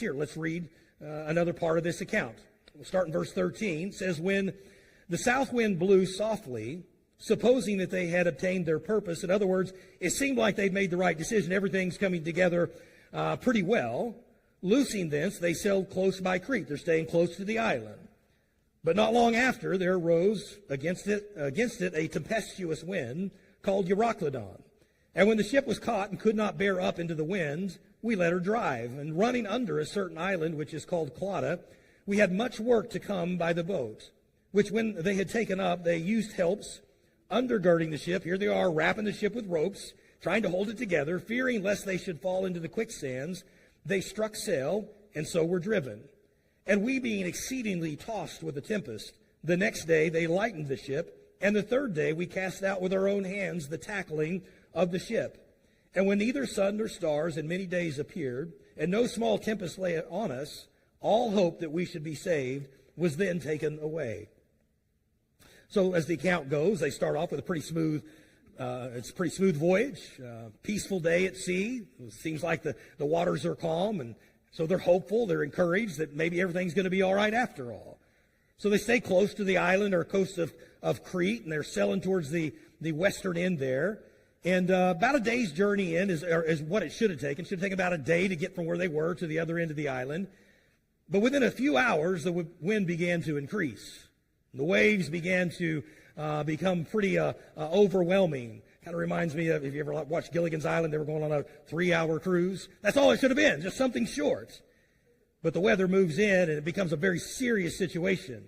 Here, let's read another part of this account. We'll start in verse 13. It says, when the south wind blew softly, supposing that they had obtained their purpose. In other words, it seemed like they'd made the right decision. Everything's coming together pretty well. Loosing thence, they sailed close by Crete. They're staying close to the island. But not long after, there arose against it a tempestuous wind called Euroclydon. And when the ship was caught and could not bear up into the wind, we let her drive. And running under a certain island, which is called Clauda, we had much work to come by the boat, which when they had taken up, they used helps, undergirding the ship. Here they are, wrapping the ship with ropes, trying to hold it together, fearing lest they should fall into the quicksands. They struck sail, and so were driven. And we being exceedingly tossed with a tempest, the next day they lightened the ship, and the third day we cast out with our own hands the tackling of the ship. And when neither sun nor stars in many days appeared, and no small tempest lay on us, all hope that we should be saved was then taken away. So as the account goes, they start off with a pretty smooth voyage, peaceful day at sea. It seems like the waters are calm, and so they're hopeful, they're encouraged that maybe everything's going to be all right after all. So they stay close to the island or coast of Crete, and they're sailing towards the western end there. And about a day's journey in is what it should have taken. It should have taken about a day to get from where they were to the other end of the island. But within a few hours, the wind began to increase. The waves began to become pretty overwhelming. Kind of reminds me of, if you ever watched Gilligan's Island, they were going on a 3-hour cruise. That's all it should have been, just something short. But the weather moves in, and it becomes a very serious situation.